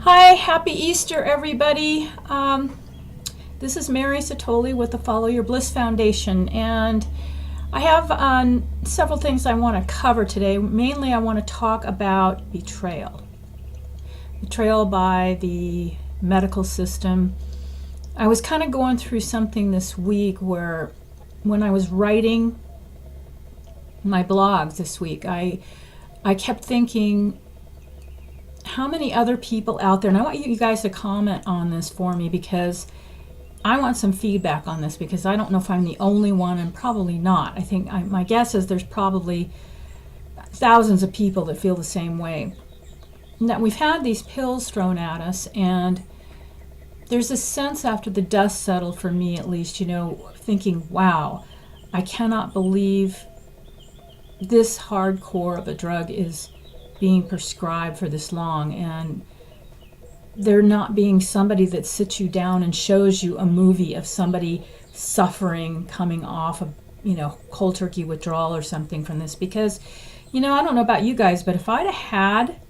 Hi, happy Easter, everybody. This is Mary Satoli with the Follow Your Bliss Foundation, and I have several things I want to cover today. Mainly, I want to talk about betrayal. Betrayal by the medical system. I was kind of going through something this week where, when I was writing my blogs this week, I kept thinking, how many other people out there, and I want you guys to comment on this for me because I want some feedback on this, because I don't know if I'm the only one, and probably not. I think my guess is there's probably thousands of people that feel the same way. That we've had these pills thrown at us, and there's a sense after the dust settled, for me at least, thinking, wow, I cannot believe this hardcore of a drug is being prescribed for this long, and there not being somebody that sits you down and shows you a movie of somebody suffering, coming off of cold turkey withdrawal or something from this. Because I don't know about you guys, but if I'd have had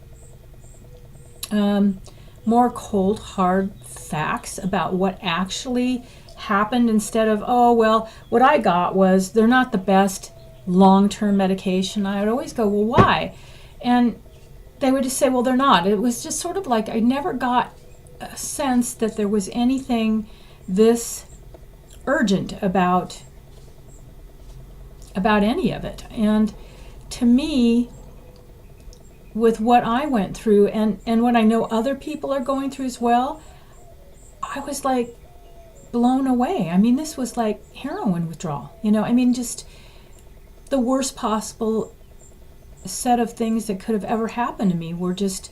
more cold hard facts about what actually happened, instead of, oh well, what I got was they're not the best long-term medication, I would always go, well, why? And they would just say, well, they're not. It was just sort of like I never got a sense that there was anything this urgent about any of it. And to me, with what I went through and what I know other people are going through as well, I was like blown away. I mean, this was like heroin withdrawal. Just the worst possible set of things that could have ever happened to me were just,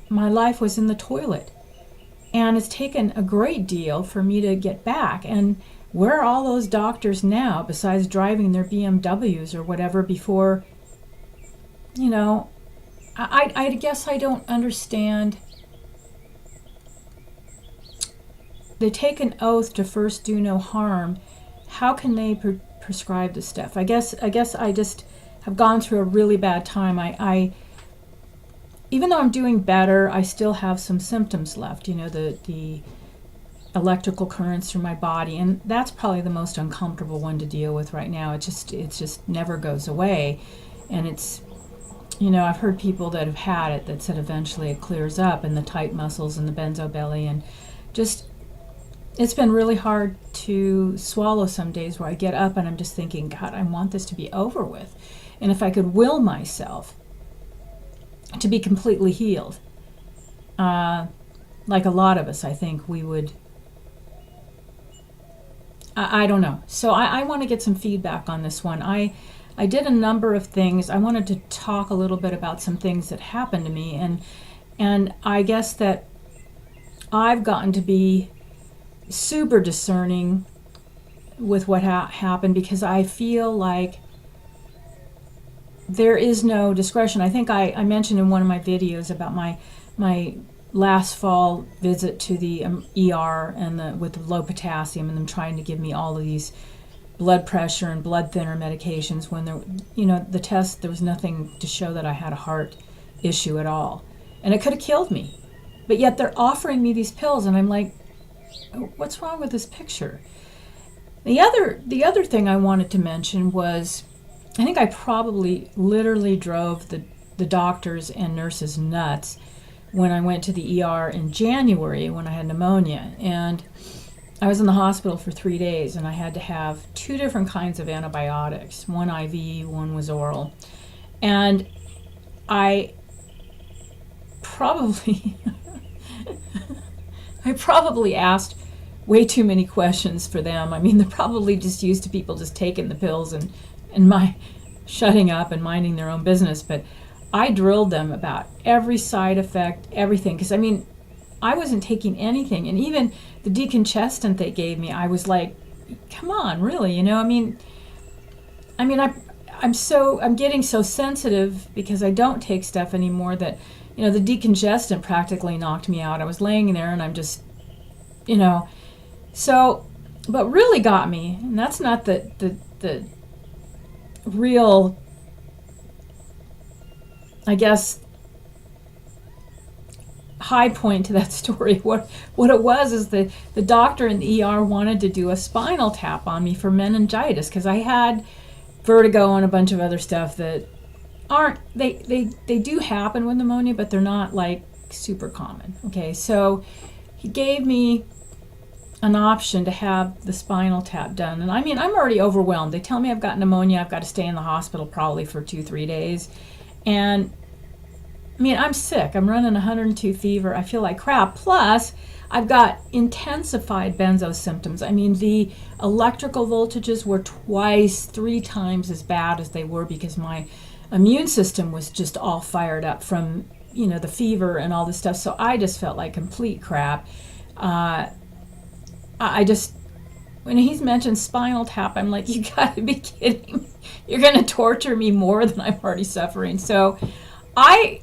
my life was in the toilet. And it's taken a great deal for me to get back. And where are all those doctors now, besides driving their BMWs or whatever before, I guess I don't understand. They take an oath to first do no harm. How can they prescribe this stuff? I guess I just have gone through a really bad time. I even though I'm doing better, I still have some symptoms left. The electrical currents through my body, and that's probably the most uncomfortable one to deal with right now. It just never goes away, and it's I've heard people that have had it that said eventually it clears up, and the tight muscles and the benzo belly, and just it's been really hard to swallow some days where I get up and I'm just thinking, God, I want this to be over with. And if I could will myself to be completely healed, like a lot of us, I think we would, I don't know. So I want to get some feedback on this one. I did a number of things. I wanted to talk a little bit about some things that happened to me. And I guess that I've gotten to be super discerning with what happened, because I feel like there is no discretion. I think I mentioned in one of my videos about my last fall visit to the ER and with the low potassium, and them trying to give me all of these blood pressure and blood thinner medications when the test, there was nothing to show that I had a heart issue at all, and it could have killed me. But yet they're offering me these pills, and I'm like, what's wrong with this picture? The other thing I wanted to mention was, I think I probably literally drove the doctors and nurses nuts when I went to the ER in January when I had pneumonia. And I was in the hospital for 3 days, and I had to have 2 different kinds of antibiotics. One IV, one was oral. And I probably asked way too many questions for them. I mean, they're probably just used to people just taking the pills and my shutting up and minding their own business. But I drilled them about every side effect, everything. Because, I wasn't taking anything. And even the decongestant they gave me, I was like, come on, really? I'm getting so sensitive because I don't take stuff anymore that, the decongestant practically knocked me out. I was laying there and I'm just, so, but really got me, and that's not the real, I guess, high point to that story. What it was is the doctor in the ER wanted to do a spinal tap on me for meningitis because I had vertigo and a bunch of other stuff that aren't, they do happen with pneumonia, but they're not like super common. Okay, so he gave me an option to have the spinal tap done. And I mean, I'm already overwhelmed. They tell me I've got pneumonia, I've got to stay in the hospital probably for 2-3 days. And I mean, I'm sick. I'm running 102 fever. I feel like crap. Plus, I've got intensified benzo symptoms. I mean, the electrical voltages were 2-3 times as bad as they were because my immune system was just all fired up from, you know, the fever and all this stuff. So I just felt like complete crap. I just, when he's mentioned spinal tap, I'm like, you gotta be kidding me. You're gonna torture me more than I'm already suffering. So I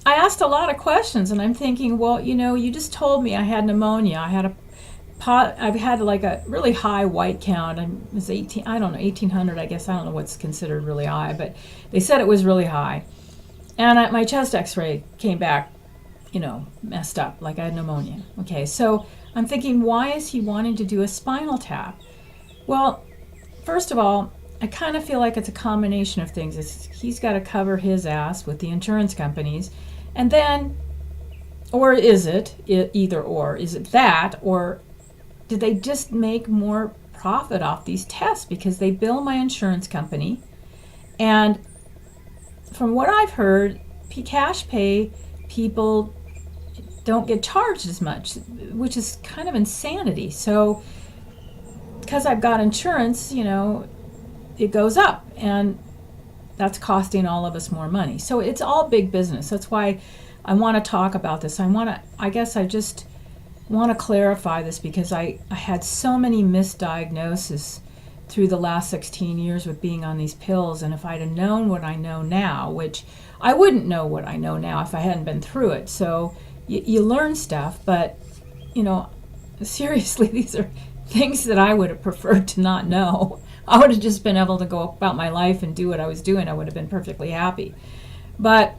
asked a lot of questions, and I'm thinking, well, you know, you just told me I had pneumonia. I've had like a really high white count. It was 18, I don't know, 1800, I guess. I don't know what's considered really high, but they said it was really high. And my chest x-ray came back, you know, messed up, like I had pneumonia. Okay, so I'm thinking, why is he wanting to do a spinal tap? Well, first of all, I kind of feel like it's a combination of things. He's got to cover his ass with the insurance companies. And then, or is it either or? Is it that, or did they just make more profit off these tests because they bill my insurance company? And from what I've heard, cash pay people don't get charged as much, which is kind of insanity. So because I've got insurance, you know, it goes up, and that's costing all of us more money. So it's all big business. That's why I want to talk about this. I guess I just want to clarify this because I had so many misdiagnoses through the last 16 years with being on these pills, and if I'd have known what I know now, which I wouldn't know what I know now if I hadn't been through it. So you learn stuff, but, you know, seriously, these are things that I would have preferred to not know. I would have just been able to go about my life and do what I was doing. I would have been perfectly happy. But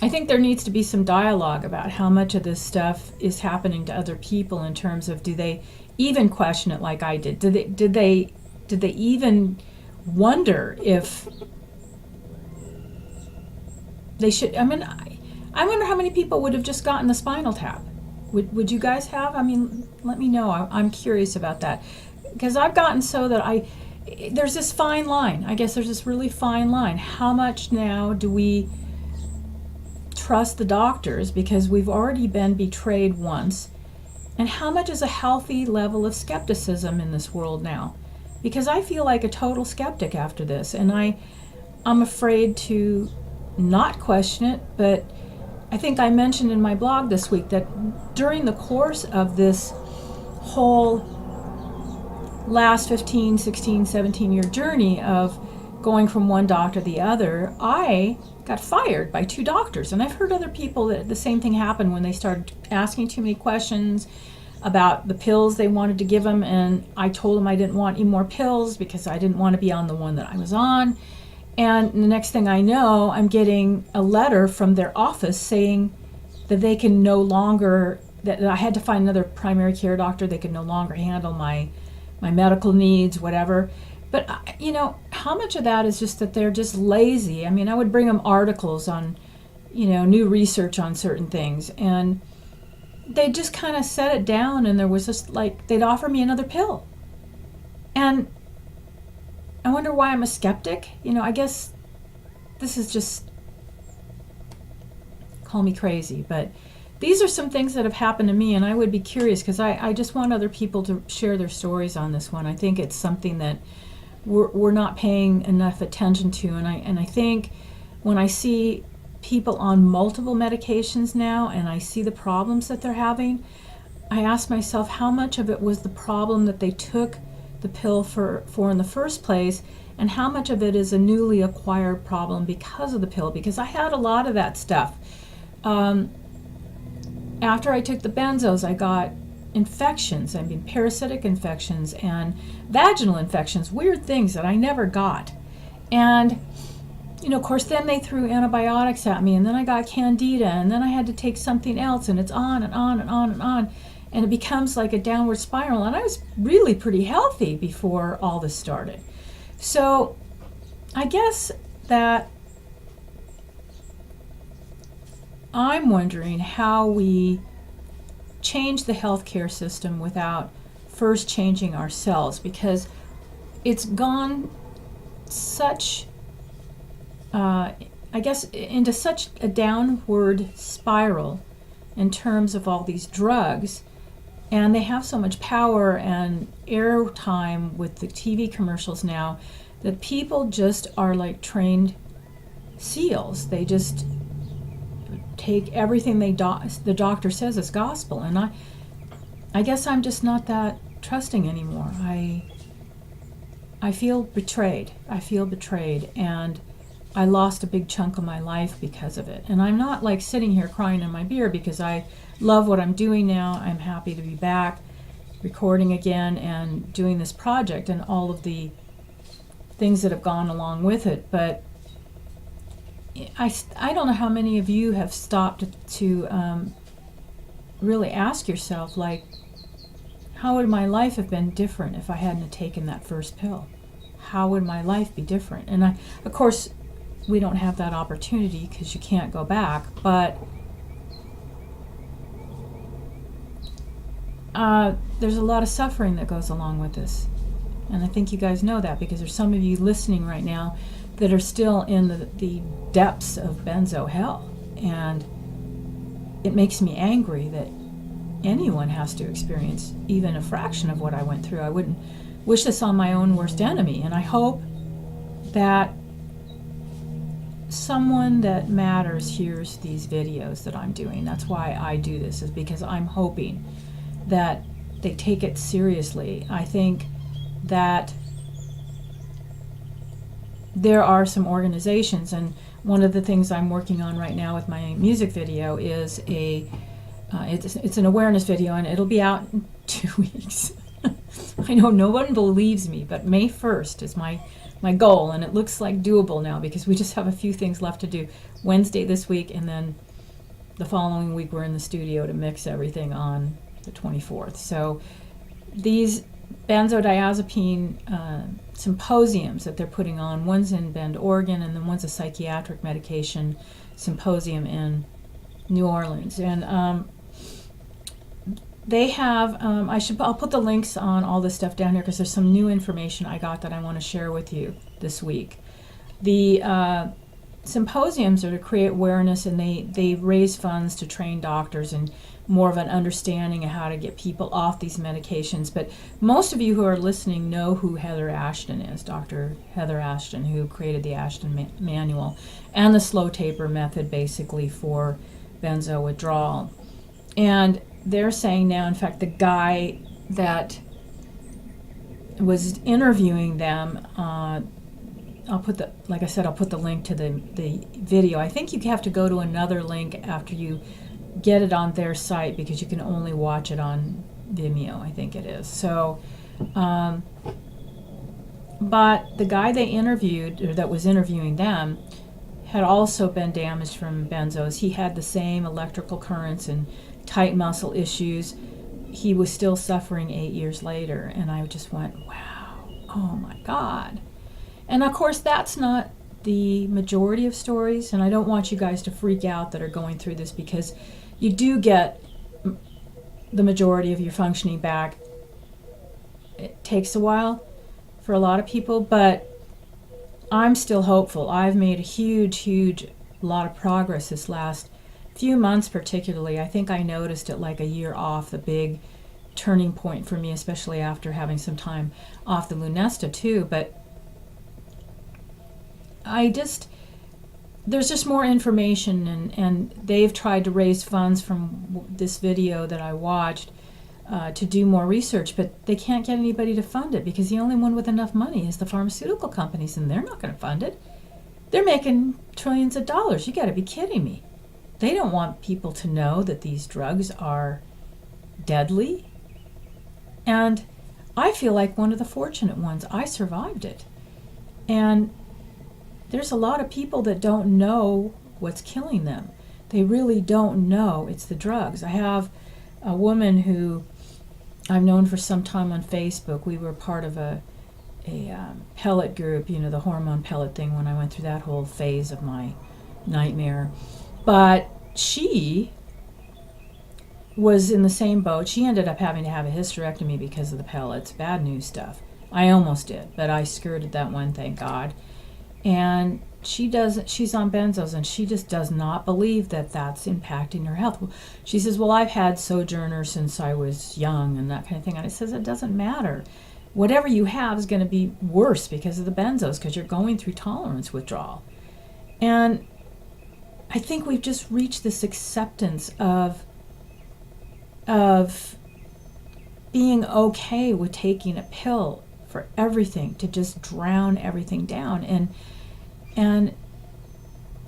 I think there needs to be some dialogue about how much of this stuff is happening to other people in terms of, do they even question it like I did? Did they even wonder if they should? I mean, I wonder how many people would have just gotten the spinal tap. Would you guys have? I mean, let me know. I'm curious about that. Because I've gotten so that there's this fine line. I guess there's this really fine line. How much now do we trust the doctors because we've already been betrayed once? And how much is a healthy level of skepticism in this world now? Because I feel like a total skeptic after this, and I'm afraid to not question it. But I think I mentioned in my blog this week that during the course of this whole last 15, 16, 17-year journey of going from one doctor to the other, I got fired by 2 doctors. And I've heard other people that the same thing happened when they started asking too many questions about the pills they wanted to give them, and I told them I didn't want any more pills because I didn't want to be on the one that I was on. And the next thing I know, I'm getting a letter from their office saying that they can no longer, that I had to find another primary care doctor. They could no longer handle my medical needs, whatever. But, you know, how much of that is just that they're just lazy? I mean, I would bring them articles on, you know, new research on certain things, and they just kind of set it down, and there was just like, they'd offer me another pill. And I wonder why I'm a skeptic. You know, I guess this is just, call me crazy, but these are some things that have happened to me, and I would be curious because I just want other people to share their stories on this one. I think it's something that we're not paying enough attention to, and I think when I see people on multiple medications now and I see the problems that they're having, I ask myself how much of it was the problem that they took the pill for in the first place, and how much of it is a newly acquired problem because of the pill, because I had a lot of that stuff. After I took the Benzos, I got infections. I mean, parasitic infections and vaginal infections, weird things that I never got. And of course, then they threw antibiotics at me, and then I got candida, and then I had to take something else, and it's on and on and on and on. And it becomes like a downward spiral. And I was really pretty healthy before all this started. So I guess that I'm wondering how we change the healthcare system without first changing ourselves, because it's gone such, I guess, into such a downward spiral in terms of all these drugs, and they have so much power and airtime with the TV commercials now that people just are like trained seals. They just take everything the doctor says as gospel, and I guess I'm just not that trusting anymore. I feel betrayed. And I lost a big chunk of my life because of it. And I'm not like sitting here crying in my beer, because I love what I'm doing now. I'm happy to be back recording again and doing this project and all of the things that have gone along with it. But I don't know how many of you have stopped to really ask yourself, like, how would my life have been different if I hadn't taken that first pill? How would my life be different? And of course, we don't have that opportunity because you can't go back, but there's a lot of suffering that goes along with this. And I think you guys know that, because there's some of you listening right now that are still in the depths of benzo hell. And it makes me angry that anyone has to experience even a fraction of what I went through. I wouldn't wish this on my own worst enemy. And I hope that someone that matters hears these videos that I'm doing. That's why I do this, is because I'm hoping that they take it seriously. I think that there are some organizations, and one of the things I'm working on right now with my music video is it's an awareness video, and it'll be out in 2 weeks. I know no one believes me, but May 1st is my goal, and it looks like doable now, because we just have a few things left to do. Wednesday this week, and then the following week we're in the studio to mix everything on the 24th. So these benzodiazepine symposiums that they're putting on, one's in Bend, Oregon, and then one's a psychiatric medication symposium in New Orleans. And they have, I'll put the links on all this stuff down here, because there's some new information I got that I want to share with you this week. The symposiums are to create awareness, and they raise funds to train doctors and more of an understanding of how to get people off these medications. But most of you who are listening know who Heather Ashton is, Dr. Heather Ashton, who created the Ashton Manual and the slow taper method, basically, for benzo withdrawal. And they're saying now, in fact, the guy that was interviewing them, I'll put the link to the video. I think you have to go to another link after you get it on their site, because you can only watch it on Vimeo, I think it is. So, but the guy they interviewed, or that was interviewing them, had also been damaged from benzos. He had the same electrical currents and tight muscle issues. He was still suffering 8 years later, and I just went, wow, oh my God. And of course, that's not the majority of stories, and I don't want you guys to freak out that are going through this, because you do get the majority of your functioning back. It takes a while for a lot of people, but I'm still hopeful. I've made a huge lot of progress this last few months, particularly. I think I noticed it like a year off, the big turning point for me, especially after having some time off the Lunesta too. But there's just more information, and they've tried to raise funds from this video that I watched to do more research, but they can't get anybody to fund it, because the only one with enough money is the pharmaceutical companies, and they're not going to fund it. They're making trillions of dollars. You got to be kidding me. They don't want people to know that these drugs are deadly. And I feel like one of the fortunate ones. I survived it. And there's a lot of people that don't know what's killing them. They really don't know it's the drugs. I have a woman who I've known for some time on Facebook. We were part of a pellet group, the hormone pellet thing, when I went through that whole phase of my nightmare. But she was in the same boat. She ended up having to have a hysterectomy because of the pellets. Bad news stuff. I almost did, but I skirted that one, thank God. And she's on benzos, and she just does not believe that that's impacting her health. She says, well, I've had Sojourner since I was young and that kind of thing. And I says, it doesn't matter. Whatever you have is going to be worse because of the benzos, because you're going through tolerance withdrawal. And I think we've just reached this acceptance of being okay with taking a pill for everything to just drown everything down, and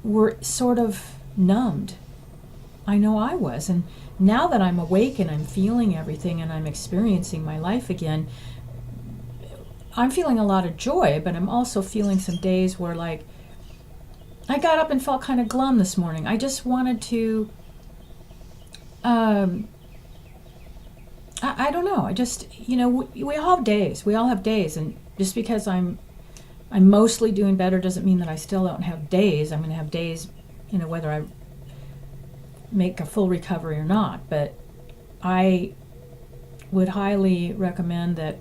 we're sort of numbed. I know I was, and now that I'm awake and I'm feeling everything and I'm experiencing my life again, I'm feeling a lot of joy, but I'm also feeling some days where, like, I got up and felt kind of glum this morning. I just wanted to I don't know. I just, we all have days. We all have days, and just because I'm mostly doing better doesn't mean that I still don't have days. I'm going to have days, whether I make a full recovery or not. But I would highly recommend that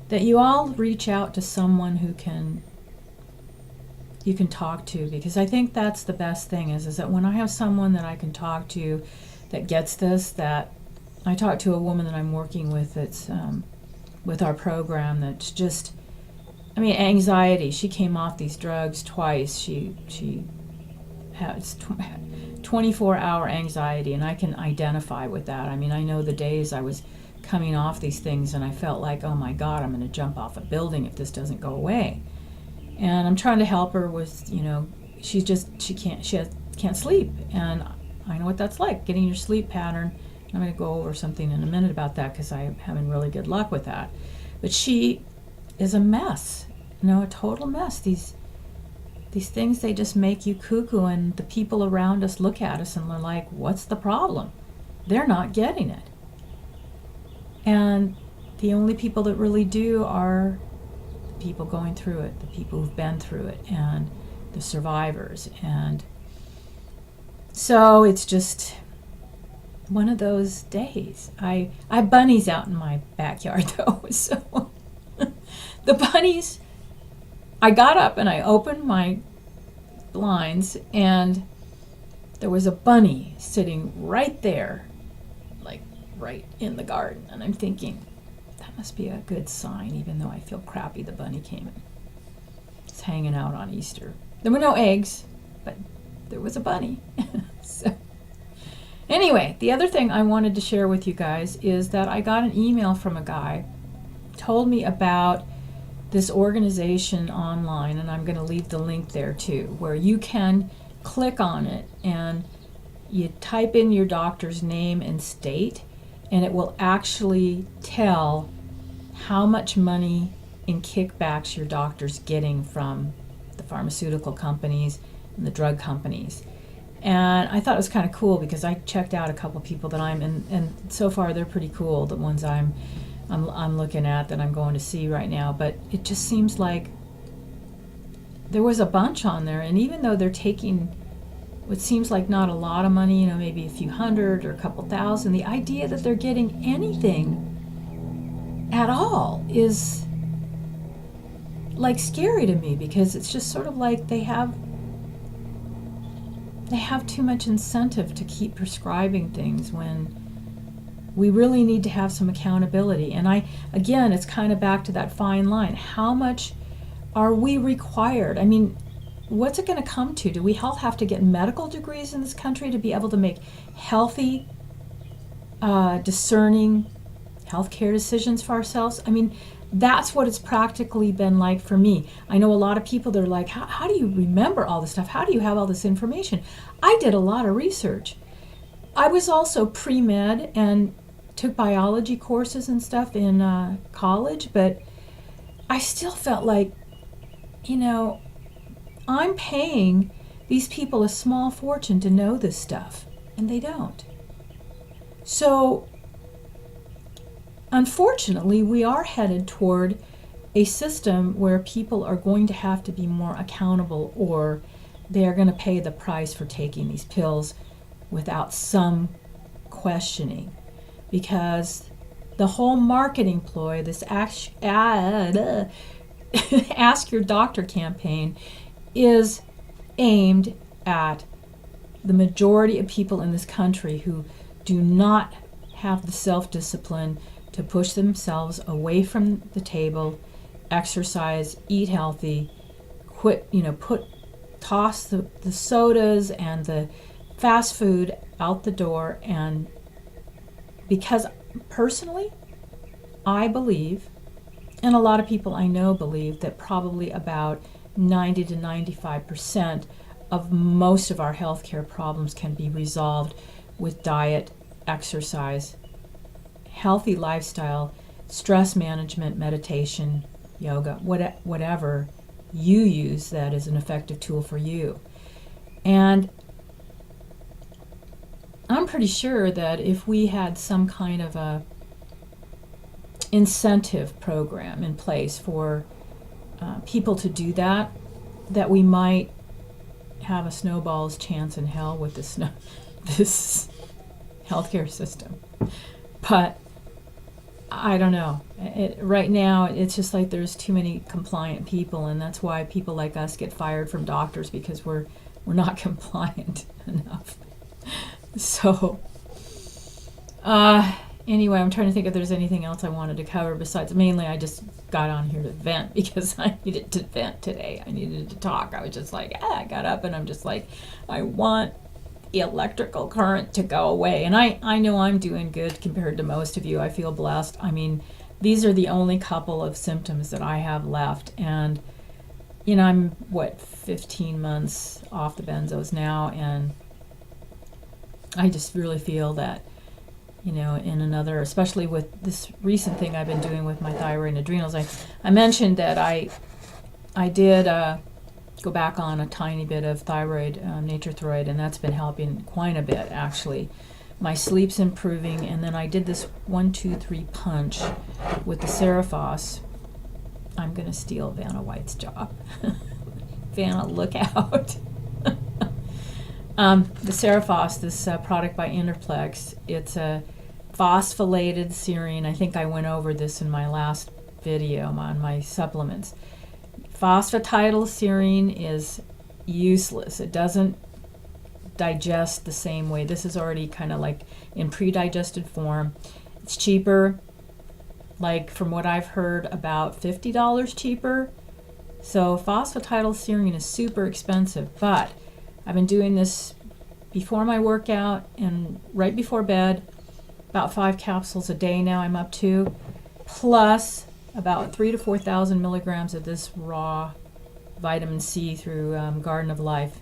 you all reach out to someone who you can talk to, because I think that's the best thing is that when I have someone that I can talk to that gets this, that I talked to a woman that I'm working with that's with our program that's just, anxiety. She came off these drugs twice. She has 24-hour anxiety, and I can identify with that. I know the days I was coming off these things and I felt like, oh my God, I'm going to jump off a building if this doesn't go away. And I'm trying to help her with, she can't sleep, and I know what that's like, getting your sleep pattern. I'm going to go over something in a minute about that because I'm having really good luck with that. But she is a mess, a total mess. These things, they just make you cuckoo, and the people around us look at us and they're like, what's the problem? They're not getting it. And the only people that really do are the people going through it, the people who've been through it, and the survivors. And so it's just one of those days. I have bunnies out in my backyard though, so the bunnies, I got up and I opened my blinds and there was a bunny sitting right there, like right in the garden, and I'm thinking, that must be a good sign, even though I feel crappy the bunny came in. It's hanging out on Easter. There were no eggs, but there was a bunny. So anyway, the other thing I wanted to share with you guys is that I got an email from a guy, told me about this organization online, and I'm going to leave the link there too, where you can click on it and you type in your doctor's name and state, and it will actually tell how much money in kickbacks your doctor's getting from the pharmaceutical companies and the drug companies. And I thought it was kind of cool because I checked out a couple people that I'm in, and so far they're pretty cool, the ones I'm looking at that I'm going to see right now. But it just seems like there was a bunch on there, and even though they're taking what seems like not a lot of money, maybe a few hundred or a couple thousand, the idea that they're getting anything at all is like scary to me, because it's just sort of like they have too much incentive to keep prescribing things when we really need to have some accountability. And again, it's kind of back to that fine line. How much are we required? What's it going to come to? Do we all have to get medical degrees in this country to be able to make healthy, discerning healthcare decisions for ourselves? That's what it's practically been like for me. I know a lot of people that are like, how do you remember all this stuff? How do you have all this information? I did a lot of research. I was also pre-med and took biology courses and stuff in college, but I still felt like, you know, I'm paying these people a small fortune to know this stuff, and they don't. So, unfortunately, we are headed toward a system where people are going to have to be more accountable, or they're going to pay the price for taking these pills without some questioning. Because the whole marketing ploy, this ask your doctor campaign, is aimed at the majority of people in this country who do not have the self-discipline to push themselves away from the table, exercise, eat healthy, toss the sodas and the fast food out the door. And because personally, I believe, and a lot of people I know believe, that probably about 90 to 95% of most of our healthcare problems can be resolved with diet, exercise, healthy lifestyle, stress management, meditation, yoga, whatever you use that is an effective tool for you. And I'm pretty sure that if we had some kind of a incentive program in place for people to do that, that we might have a snowball's chance in hell with this healthcare system. But I don't know. Right now, it's just like there's too many compliant people, and that's why people like us get fired from doctors, because we're not compliant enough. So, anyway, I'm trying to think if there's anything else I wanted to cover besides, mainly I just got on here to vent because I needed to vent today. I needed to talk. I was just like, I got up and I'm just like, I want the electrical current to go away. And I know I'm doing good compared to most of you. I feel blessed. I mean, these are the only couple of symptoms that I have left. And, you know, I'm, 15 months off the Benzos now, and I just really feel that, you know, in another, especially with this recent thing I've been doing with my thyroid and adrenals. I mentioned that I did go back on a tiny bit of thyroid, Nature-Throid, and that's been helping quite a bit, actually. My sleep's improving, and then I did this 1, 2, 3 punch with the Cerephos. I'm going to steal Vanna White's job. Vanna, look out. The Cerephos, this product by Interplex, it's a phosphorylated serine. I think I went over this in my last video on my supplements. Phosphatidylserine is useless. It doesn't digest the same way. This is already kind of like in pre-digested form. It's cheaper, like from what I've heard, about $50 cheaper. So phosphatidylserine is super expensive, but I've been doing this before my workout and right before bed, about 5 capsules a day now I'm up to, plus about 3,000 to 4,000 milligrams of this raw vitamin C through Garden of Life.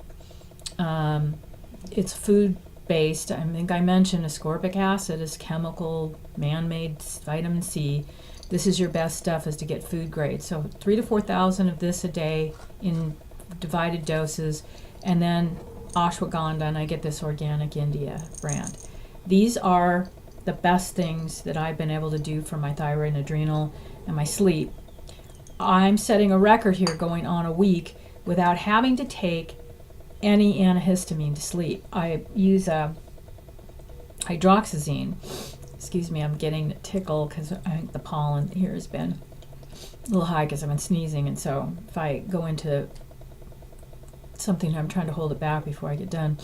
It's food-based. I think I mentioned ascorbic acid is chemical, man-made vitamin C. This is your best stuff, is to get food grade. So 3,000 to 4,000 of this a day in divided doses, and then ashwagandha, and I get this Organic India brand. These are the best things that I've been able to do for my thyroid and adrenal and my sleep. I'm setting a record here, going on a week without having to take any antihistamine to sleep. I use hydroxyzine. Excuse me, I'm getting a tickle because I think the pollen here has been a little high because I've been sneezing, and so if I go into something, I'm trying to hold it back before I get done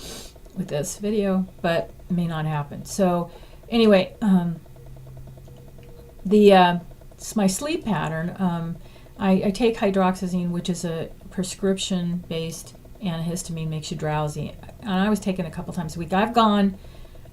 with this video, but it may not happen. So anyway, it's my sleep pattern. I take hydroxyzine, which is a prescription-based antihistamine, makes you drowsy. And I was taking it a couple times a week. I've gone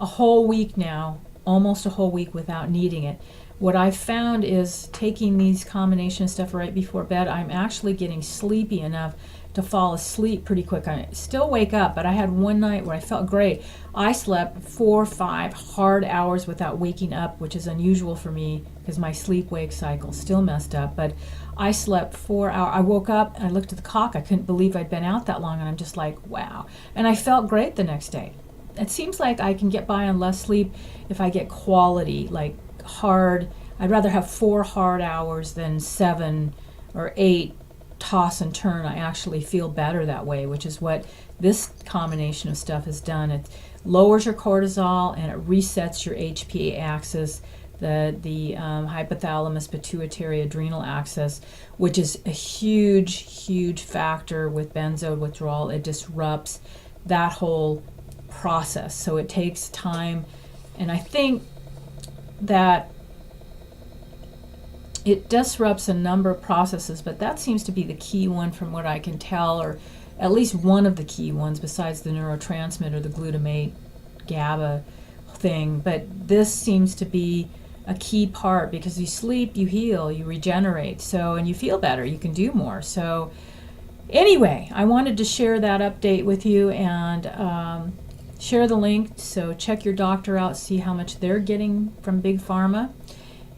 a whole week now, almost a whole week without needing it. What I've found is taking these combination stuff right before bed, I'm actually getting sleepy enough to fall asleep pretty quick. I still wake up, but I had one night where I felt great. I slept 4 or 5 hard hours without waking up, which is unusual for me because my sleep-wake cycle still messed up. But I slept 4 hours. I woke up and I looked at the clock. I couldn't believe I'd been out that long, and I'm just like, wow. And I felt great the next day. It seems like I can get by on less sleep if I get quality, like hard. I'd rather have 4 hard hours than 7 or 8 toss and turn. I actually feel better that way, which is what this combination of stuff has done. It lowers your cortisol and it resets your HPA axis, the hypothalamus pituitary adrenal axis, which is a huge factor with benzo withdrawal. It disrupts that whole process, so it takes time, and I think that it disrupts a number of processes, but that seems to be the key one from what I can tell, or at least one of the key ones besides the neurotransmitter, the glutamate GABA thing. But this seems to be a key part, because you sleep, you heal, you regenerate, so, and you feel better, you can do more. So anyway, I wanted to share that update with you, and share the link, so check your doctor out, see how much they're getting from Big Pharma.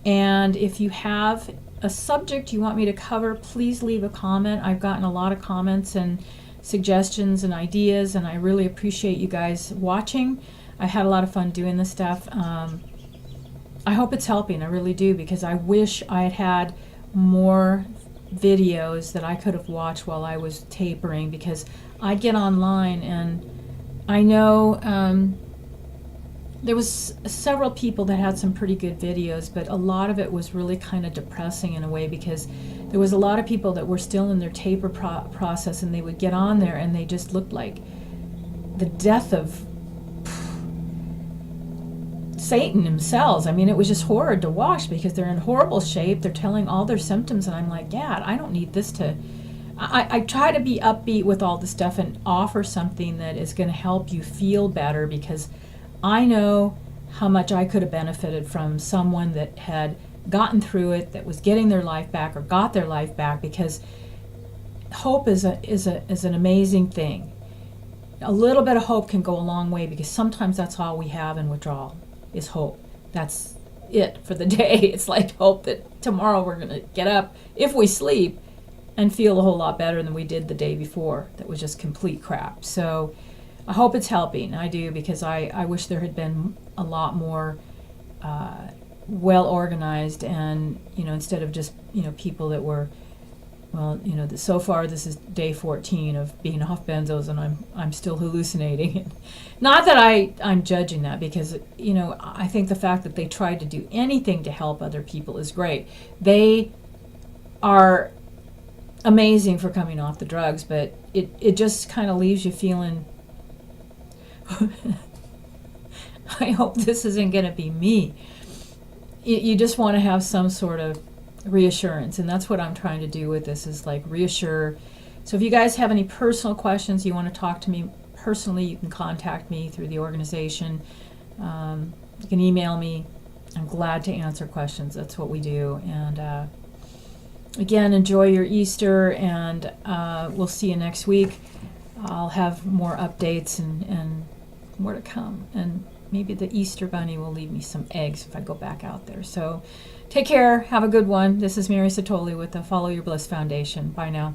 And if you have a subject you want me to cover, please leave a comment. I've gotten a lot of comments and suggestions and ideas, and I really appreciate you guys watching. I had a lot of fun doing this stuff. I hope it's helping, I really do, because I wish I had had more videos that I could have watched while I was tapering, because I'd get online, and I know there was several people that had some pretty good videos, but a lot of it was really kind of depressing in a way, because there was a lot of people that were still in their taper process, and they would get on there and they just looked like the death of Satan themselves. I mean, it was just horrid to watch, because they're in horrible shape, they're telling all their symptoms, and I'm like, Gad, I don't need this to... I try to be upbeat with all this stuff and offer something that is going to help you feel better, because I know how much I could have benefited from someone that had gotten through it, that was getting their life back or got their life back, because hope is an amazing thing. A little bit of hope can go a long way, because sometimes that's all we have in withdrawal is hope. That's it for the day. It's like hope that tomorrow we're going to get up, if we sleep, and feel a whole lot better than we did the day before. That was just complete crap. So I hope it's helping. I do, because I wish there had been a lot more well organized, and instead of just people that were, well, so far this is day 14 of being off benzos, and I'm still hallucinating. Not that I'm judging that, because I think the fact that they tried to do anything to help other people is great. They are amazing for coming off the drugs, but it just kind of leaves you feeling, I hope this isn't going to be me. You just want to have some sort of reassurance, and that's what I'm trying to do with this, is like reassure. So if you guys have any personal questions, you want to talk to me personally, you can contact me through the organization. You can email me. I'm glad to answer questions. That's what we do. And again, enjoy your Easter, and we'll see you next week. I'll have more updates and more to come, and maybe the Easter Bunny will leave me some eggs if I go back out there. So take care, have a good one. This is Mary Satoli with the Follow Your Bliss Foundation. Bye now.